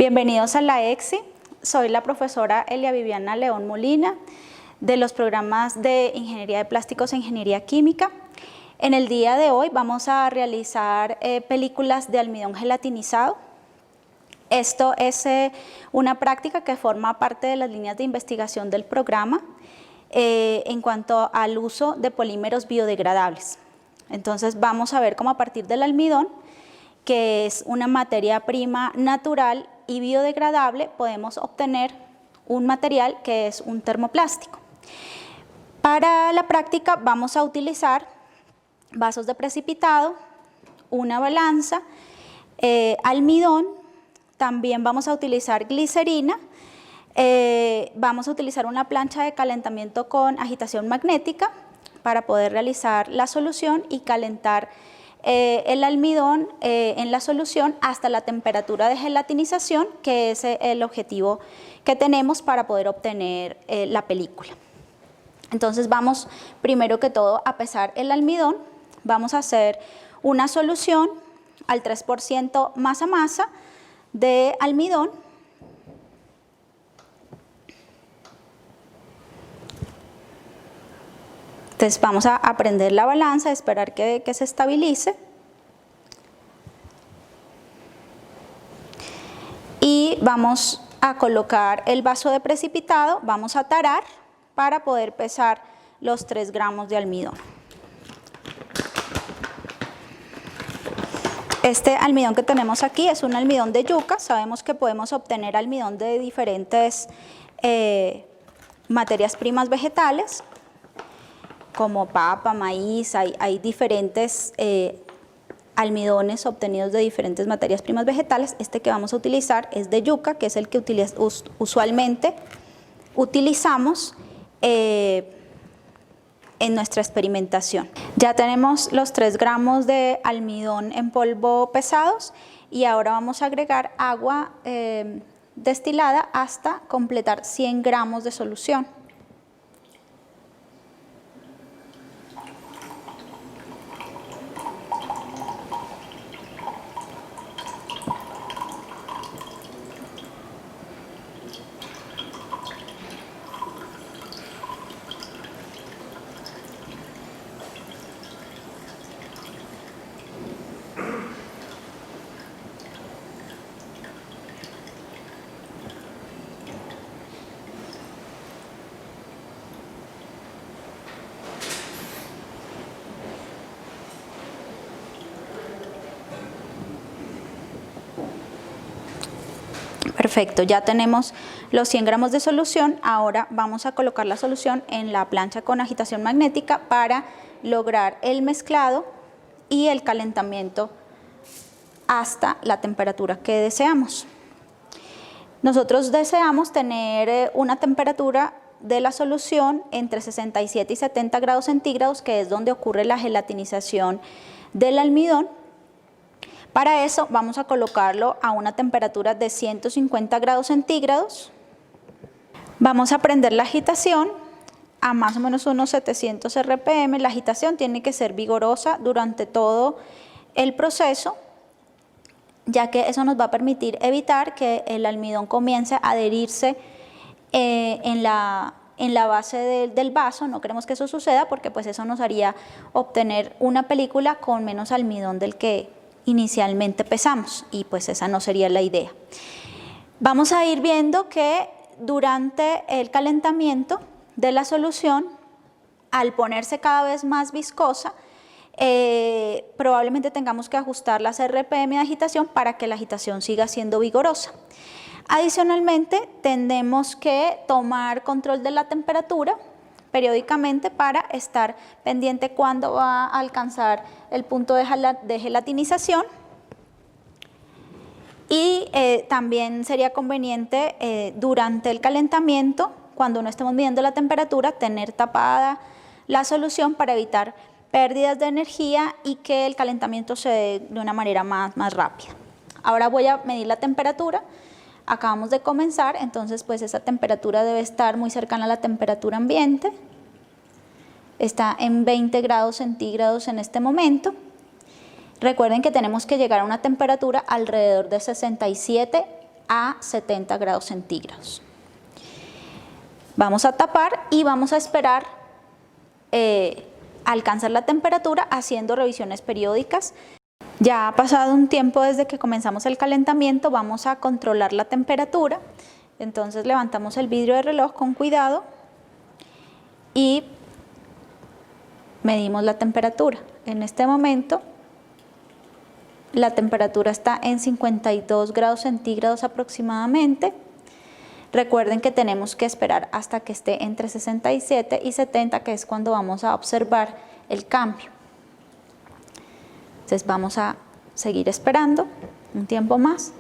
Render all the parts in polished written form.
Bienvenidos a la EXI, soy la profesora Elia Viviana León Molina de los programas de Ingeniería de Plásticos e Ingeniería Química. En el día de hoy vamos a realizar películas de almidón gelatinizado. Esto es una práctica que forma parte de las líneas de investigación del programa en cuanto al uso de polímeros biodegradables. Entonces vamos a ver cómo a partir del almidón, que es una materia prima natural y biodegradable, podemos obtener un material que es un termoplástico. Para la práctica vamos a utilizar vasos de precipitado, una balanza, almidón, también vamos a utilizar glicerina, vamos a utilizar una plancha de calentamiento con agitación magnética para poder realizar la solución y calentar el almidón en la solución hasta la temperatura de gelatinización, que es el objetivo que tenemos para poder obtener la película. Entonces vamos primero que todo a pesar el almidón, vamos a hacer una solución al 3% masa-masa de almidón. Entonces vamos a prender la balanza, esperar que se estabilice. Y vamos a colocar el vaso de precipitado, vamos a tarar para poder pesar los 3 gramos de almidón. Este almidón que tenemos aquí es un almidón de yuca. Sabemos que podemos obtener almidón de diferentes materias primas vegetales, como papa, maíz, hay diferentes almidones obtenidos de diferentes materias primas vegetales. Este que vamos a utilizar es de yuca, que es el que usualmente utilizamos en nuestra experimentación. Ya tenemos los 3 gramos de almidón en polvo pesados y ahora vamos a agregar agua destilada hasta completar 100 gramos de solución. Perfecto, ya tenemos los 100 gramos de solución. Ahora vamos a colocar la solución en la plancha con agitación magnética para lograr el mezclado y el calentamiento hasta la temperatura que deseamos. Nosotros deseamos tener una temperatura de la solución entre 67 y 70 grados centígrados, que es donde ocurre la gelatinización del almidón. Para eso vamos a colocarlo a una temperatura de 150 grados centígrados. Vamos a prender la agitación a más o menos unos 700 RPM. La agitación tiene que ser vigorosa durante todo el proceso, ya que eso nos va a permitir evitar que el almidón comience a adherirse en la base del vaso. No queremos que eso suceda porque pues eso nos haría obtener una película con menos almidón del que inicialmente pesamos y pues esa no sería la idea. Vamos a ir viendo que durante el calentamiento de la solución, al ponerse cada vez más viscosa, probablemente tengamos que ajustar las RPM de agitación para que la agitación siga siendo vigorosa. Adicionalmente, tenemos que tomar control de la temperatura periódicamente para estar pendiente cuando va a alcanzar el punto de gelatinización. Y también sería conveniente durante el calentamiento, cuando no estemos midiendo la temperatura, tener tapada la solución para evitar pérdidas de energía y que el calentamiento se dé de una manera más rápida. Ahora voy a medir la temperatura. Acabamos de comenzar, entonces pues esa temperatura debe estar muy cercana a la temperatura ambiente. Está en 20 grados centígrados en este momento. Recuerden que tenemos que llegar a una temperatura alrededor de 67 a 70 grados centígrados. Vamos a tapar y vamos a esperar alcanzar la temperatura haciendo revisiones periódicas. Ya ha pasado un tiempo desde que comenzamos el calentamiento, vamos a controlar la temperatura. Entonces levantamos el vidrio del reloj con cuidado y medimos la temperatura. En este momento la temperatura está en 52 grados centígrados aproximadamente. Recuerden que tenemos que esperar hasta que esté entre 67 y 70, que es cuando vamos a observar el cambio. Entonces vamos a seguir esperando un tiempo más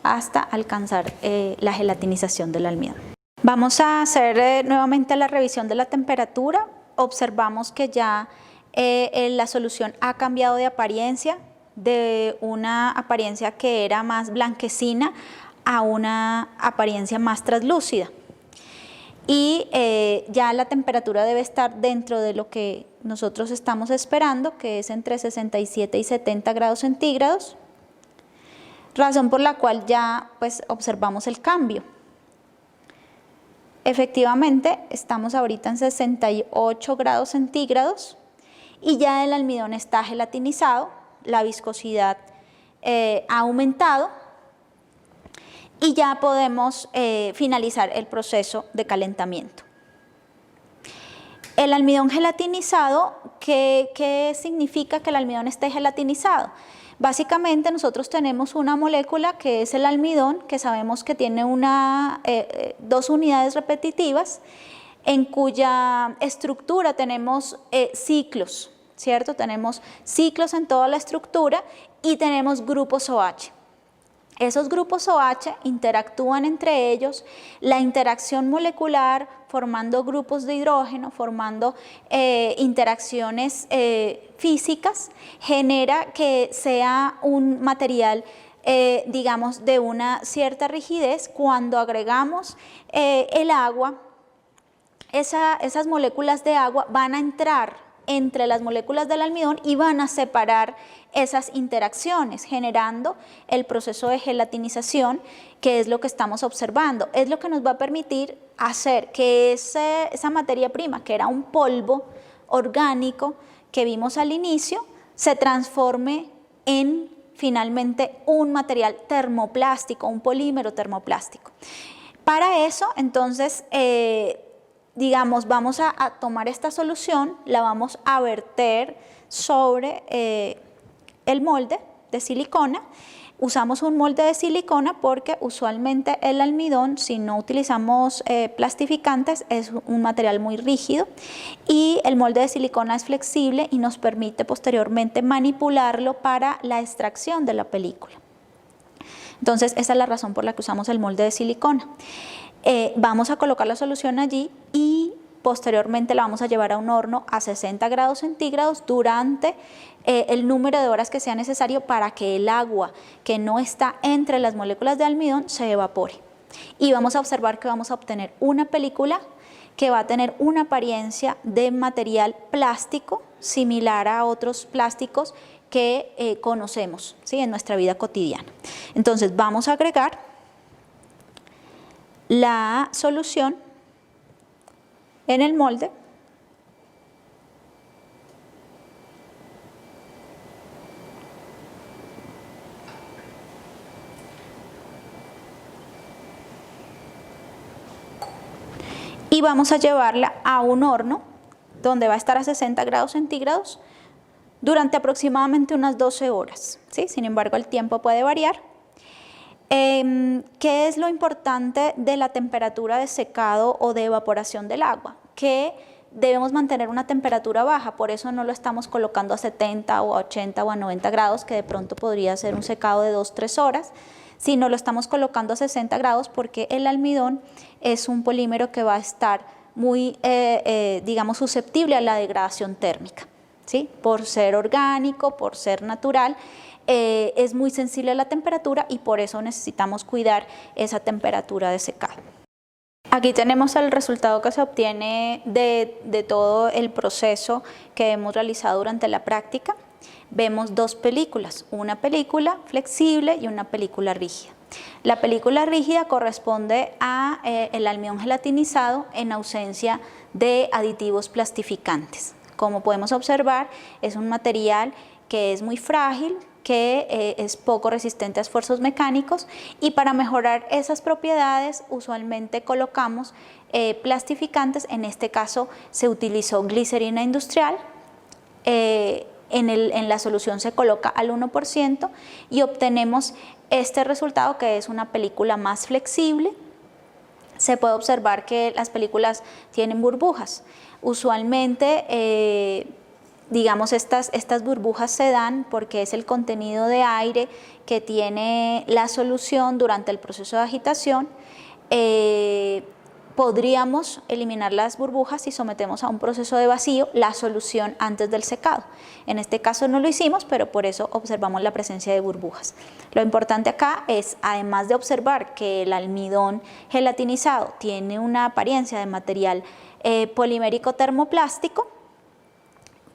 hasta alcanzar la gelatinización del almidón. Vamos a hacer nuevamente la revisión de la temperatura. Observamos que ya la solución ha cambiado de apariencia, de una apariencia que era más blanquecina a una apariencia más translúcida. Y ya la temperatura debe estar dentro de lo que nosotros estamos esperando, que es entre 67 y 70 grados centígrados, razón por la cual ya pues observamos el cambio. Efectivamente, estamos ahorita en 68 grados centígrados y ya el almidón está gelatinizado, la viscosidad ha aumentado y ya podemos finalizar el proceso de calentamiento. El almidón gelatinizado, ¿qué significa que el almidón esté gelatinizado? Básicamente nosotros tenemos una molécula que es el almidón, que sabemos que tiene dos unidades repetitivas, en cuya estructura tenemos ciclos, ¿cierto? Tenemos ciclos en toda la estructura y tenemos grupos OH. Esos grupos OH interactúan entre ellos, la interacción molecular formando grupos de hidrógeno, formando interacciones físicas, genera que sea un material digamos de una cierta rigidez. Cuando agregamos el agua, esas moléculas de agua van a entrar entre las moléculas del almidón y van a separar esas interacciones, generando el proceso de gelatinización, que es lo que estamos observando. Es lo que nos va a permitir hacer que esa materia prima, que era un polvo orgánico que vimos al inicio, se transforme en finalmente un material termoplástico, un polímero termoplástico. Para eso, entonces, digamos, vamos a tomar esta solución, la vamos a verter sobre el molde de silicona. Usamos un molde de silicona porque usualmente el almidón, si no utilizamos plastificantes, es un material muy rígido y el molde de silicona es flexible y nos permite posteriormente manipularlo para la extracción de la película. Entonces, esa es la razón por la que usamos el molde de silicona. Vamos a colocar la solución allí y posteriormente la vamos a llevar a un horno a 60 grados centígrados durante el número de horas que sea necesario para que el agua que no está entre las moléculas de almidón se evapore. Y vamos a observar que vamos a obtener una película que va a tener una apariencia de material plástico similar a otros plásticos que conocemos, ¿sí?, en nuestra vida cotidiana. Entonces vamos a agregar la solución en el molde y vamos a llevarla a un horno donde va a estar a 60 grados centígrados durante aproximadamente unas 12 horas, ¿sí? Sin embargo, el tiempo puede variar. ¿Qué es lo importante de la temperatura de secado o de evaporación del agua? Que debemos mantener una temperatura baja, por eso no lo estamos colocando a 70 o a 80 o a 90 grados, que de pronto podría ser un secado de 2-3 horas, sino lo estamos colocando a 60 grados porque el almidón es un polímero que va a estar muy, digamos, susceptible a la degradación térmica, ¿sí? Por ser orgánico, por ser natural, es muy sensible a la temperatura y por eso necesitamos cuidar esa temperatura de secado. Aquí tenemos el resultado que se obtiene de todo el proceso que hemos realizado durante la práctica. Vemos dos películas, una película flexible y una película rígida. La película rígida corresponde a el almidón gelatinizado en ausencia de aditivos plastificantes. Como podemos observar, es un material que es muy frágil, que es poco resistente a esfuerzos mecánicos, y para mejorar esas propiedades usualmente colocamos plastificantes. En este caso se utilizó glicerina industrial. En la solución se coloca al 1% y obtenemos este resultado, que es una película más flexible. Se puede observar que las películas tienen burbujas. Usualmente digamos, estas burbujas se dan porque es el contenido de aire que tiene la solución durante el proceso de agitación. Podríamos eliminar las burbujas si sometemos a un proceso de vacío la solución antes del secado. En este caso no lo hicimos, pero por eso observamos la presencia de burbujas. Lo importante acá es, además de observar que el almidón gelatinizado tiene una apariencia de material polimérico termoplástico,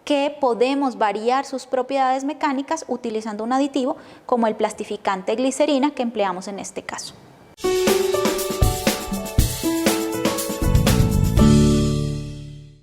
que podemos variar sus propiedades mecánicas utilizando un aditivo como el plastificante glicerina que empleamos en este caso.